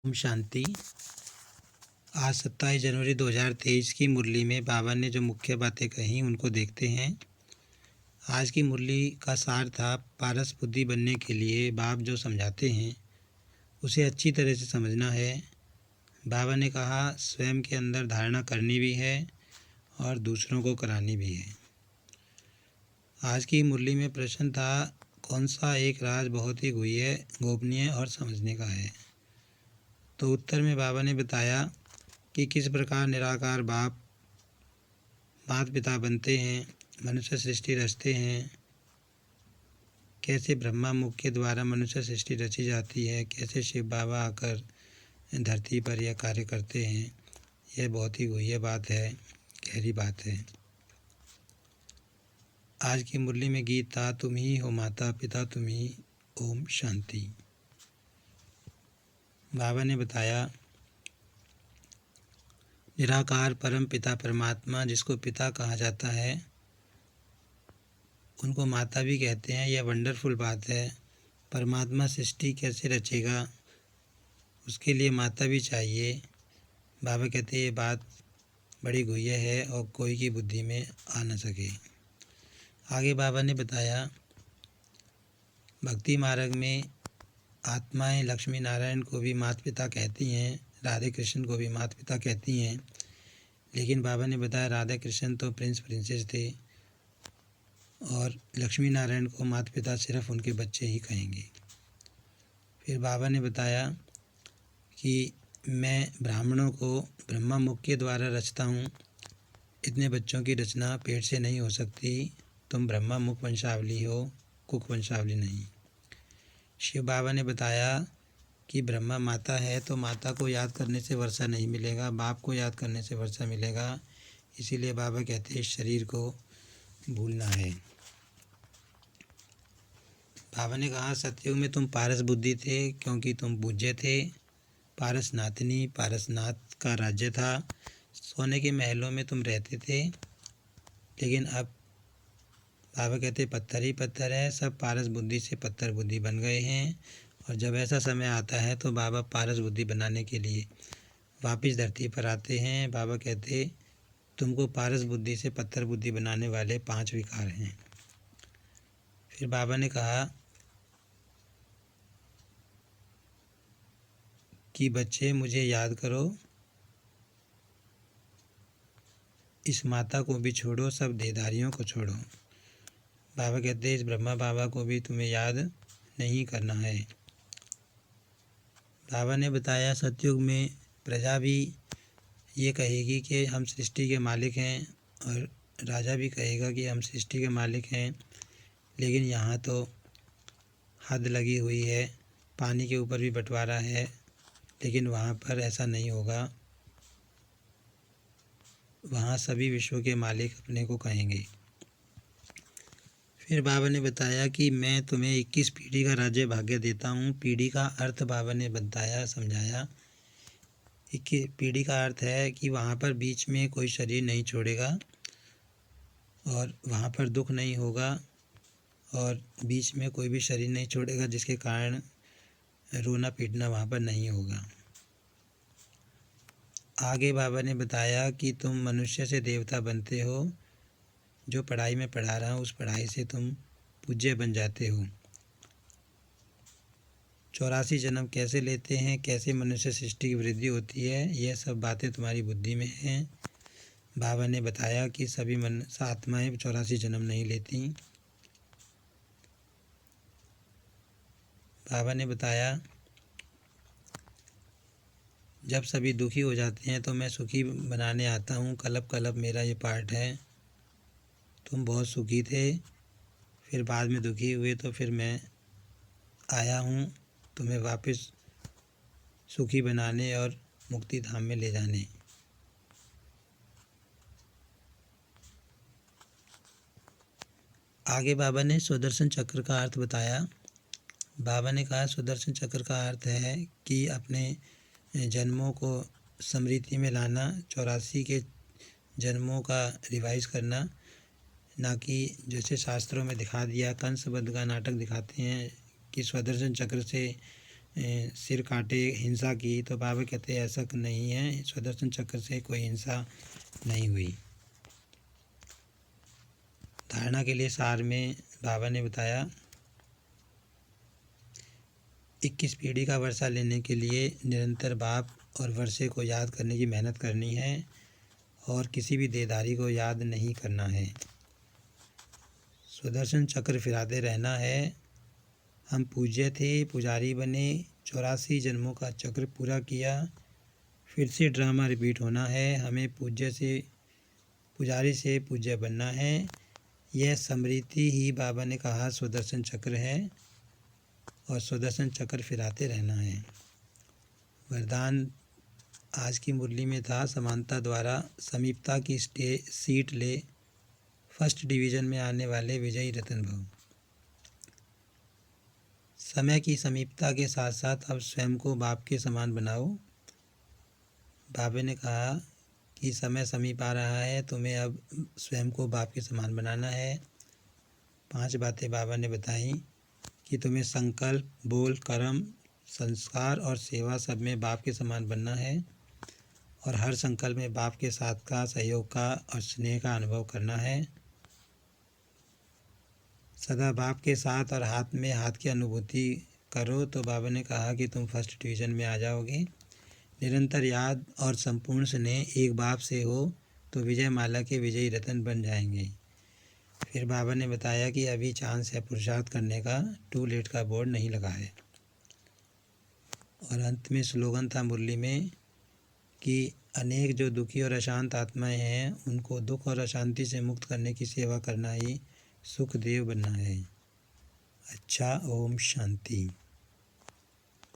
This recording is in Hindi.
ओम शांति। आज 27 जनवरी 2023 की मुरली में बाबा ने जो मुख्य बातें कही उनको देखते हैं। आज की मुरली का सार था, पारस बुद्धि बनने के लिए बाप जो समझाते हैं उसे अच्छी तरह से समझना है। बाबा ने कहा स्वयं के अंदर धारणा करनी भी है और दूसरों को करानी भी है। आज की मुरली में प्रश्न था, कौन सा एक राज बहुत ही गुह्य, गोपनीय और समझने का है। तो उत्तर में बाबा ने बताया कि किस प्रकार निराकार बाप माता पिता बनते हैं, मनुष्य सृष्टि रचते हैं, कैसे ब्रह्मा मुख के द्वारा मनुष्य सृष्टि रची जाती है, कैसे शिव बाबा आकर धरती पर यह कार्य करते हैं। यह बहुत ही गुह्य बात है, गहरी बात है। आज की मुरली में गीत था, तुम ही हो माता पिता तुम ही, ओम शांति। बाबा ने बताया निराकार परम पिता परमात्मा जिसको पिता कहा जाता है, उनको माता भी कहते हैं। यह वंडरफुल बात है। परमात्मा सृष्टि कैसे रचेगा, उसके लिए माता भी चाहिए। बाबा कहते हैं ये बात बड़ी गुह्य है और कोई की बुद्धि में आ न सके। आगे बाबा ने बताया भक्ति मार्ग में आत्माएं लक्ष्मी नारायण को भी माता पिता कहती हैं, राधे कृष्ण को भी माता पिता कहती हैं। लेकिन बाबा ने बताया राधा कृष्ण तो प्रिंस प्रिंसेस थे और लक्ष्मी नारायण को माता पिता सिर्फ उनके बच्चे ही कहेंगे। फिर बाबा ने बताया कि मैं ब्राह्मणों को ब्रह्मा मुख के द्वारा रचता हूँ। इतने बच्चों की रचना पेट से नहीं हो सकती। तुम ब्रह्मा मुख वंशावली हो, कुक वंशावली नहीं। शिव बाबा ने बताया कि ब्रह्मा माता है तो माता को याद करने से वर्षा नहीं मिलेगा, बाप को याद करने से वर्षा मिलेगा। इसीलिए बाबा कहते हैं इस शरीर को भूलना है। बाबा ने कहा सतयुग में तुम पारस बुद्धि थे क्योंकि तुम पूज्य थे। पारसनाथनी, पारसनाथ का राज्य था। सोने के महलों में तुम रहते थे। लेकिन अब बाबा कहते पत्थर ही पत्थर है, सब पारस बुद्धि से पत्थर बुद्धि बन गए हैं। और जब ऐसा समय आता है तो बाबा पारस बुद्धि बनाने के लिए वापस धरती पर आते हैं। बाबा कहते तुमको पारस बुद्धि से पत्थर बुद्धि बनाने वाले 5 विकार हैं। फिर बाबा ने कहा कि बच्चे मुझे याद करो, इस माता को भी छोड़ो, सब देहधारियों को छोड़ो। बाबा कहते हैं इस ब्रह्मा बाबा को भी तुम्हें याद नहीं करना है। बाबा ने बताया सतयुग में प्रजा भी ये कहेगी कि हम सृष्टि के मालिक हैं और राजा भी कहेगा कि हम सृष्टि के मालिक हैं। लेकिन यहाँ तो हद लगी हुई है, पानी के ऊपर भी बंटवारा है। लेकिन वहाँ पर ऐसा नहीं होगा, वहाँ सभी विश्व के मालिक अपने को कहेंगे। फिर बाबा ने बताया कि मैं तुम्हें 21 पीढ़ी का राज्य भाग्य देता हूँ। पीढ़ी का अर्थ बाबा ने बताया, समझाया। 21 पीढ़ी का अर्थ है कि वहाँ पर बीच में कोई शरीर नहीं छोड़ेगा और वहाँ पर दुख नहीं होगा और बीच में कोई भी शरीर नहीं छोड़ेगा, जिसके कारण रोना पीटना वहाँ पर नहीं होगा। आगे बाबा ने बताया कि तुम मनुष्य से देवता बनते हो। जो पढ़ाई में पढ़ा रहा हूँ उस पढ़ाई से तुम पूज्य बन जाते हो। 84 जन्म कैसे लेते हैं, कैसे मनुष्य सृष्टि की वृद्धि होती है, यह सब बातें तुम्हारी बुद्धि में हैं। बाबा ने बताया कि सभी मनुष्य आत्माएं 84 जन्म नहीं लेती। बाबा ने बताया जब सभी दुखी हो जाते हैं तो मैं सुखी बनाने आता हूँ। कलप कलप मेरा ये पार्ट है। तुम बहुत सुखी थे, फिर बाद में दुखी हुए तो फिर मैं आया हूँ तुम्हें वापस सुखी बनाने और मुक्ति धाम में ले जाने। आगे बाबा ने सुदर्शन चक्र का अर्थ बताया। बाबा ने कहा सुदर्शन चक्र का अर्थ है कि अपने जन्मों को स्मृति में लाना, 84 के जन्मों का रिवाइज करना, ना कि जैसे शास्त्रों में दिखा दिया, कंस वध का नाटक दिखाते हैं कि सुदर्शन चक्र से सिर काटे, हिंसा की, तो बाबा कहते हैं ऐसा नहीं है, सुदर्शन चक्र से कोई हिंसा नहीं हुई। धारणा के लिए सार में बाबा ने बताया 21 पीढ़ी का वर्षा लेने के लिए निरंतर बाप और वर्षे को याद करने की मेहनत करनी है और किसी भी देहधारी को याद नहीं करना है। सुदर्शन चक्र फिराते रहना है। हम पूज्य थे, पुजारी बने, 84 जन्मों का चक्र पूरा किया, फिर से ड्रामा रिपीट होना है। हमें पुजारी से पूज्य बनना है। यह स्मृति ही बाबा ने कहा सुदर्शन चक्र है और सुदर्शन चक्र फिराते रहना है। वरदान आज की मुरली में था, समानता द्वारा समीपता की सीट ले, फर्स्ट डिवीज़न में आने वाले विजयी रतन भव। समय की समीपता के साथ साथ अब स्वयं को बाप के समान बनाओ। बाबा ने कहा कि समय समीप आ रहा है, तुम्हें अब स्वयं को बाप के समान बनाना है। 5 बातें बाबा ने बताई कि तुम्हें संकल्प, बोल, कर्म, संस्कार और सेवा सब में बाप के समान बनना है और हर संकल्प में बाप के साथ का, सहयोग का और स्नेह का अनुभव करना है। सदा बाप के साथ और हाथ में हाथ की अनुभूति करो तो बाबा ने कहा कि तुम फर्स्ट डिवीज़न में आ जाओगे। निरंतर याद और संपूर्ण स्नेह एक बाप से हो तो विजय माला के विजयी रतन बन जाएंगे। फिर बाबा ने बताया कि अभी चांस है पुरुषार्थ करने का, टू लेट का बोर्ड नहीं लगा है। और अंत में स्लोगन था मुरली में कि अनेक जो दुखी और अशांत आत्माएं हैं उनको दुख और अशांति से मुक्त करने की सेवा करना ही सुखदेव बनना है। अच्छा, ओम शांति।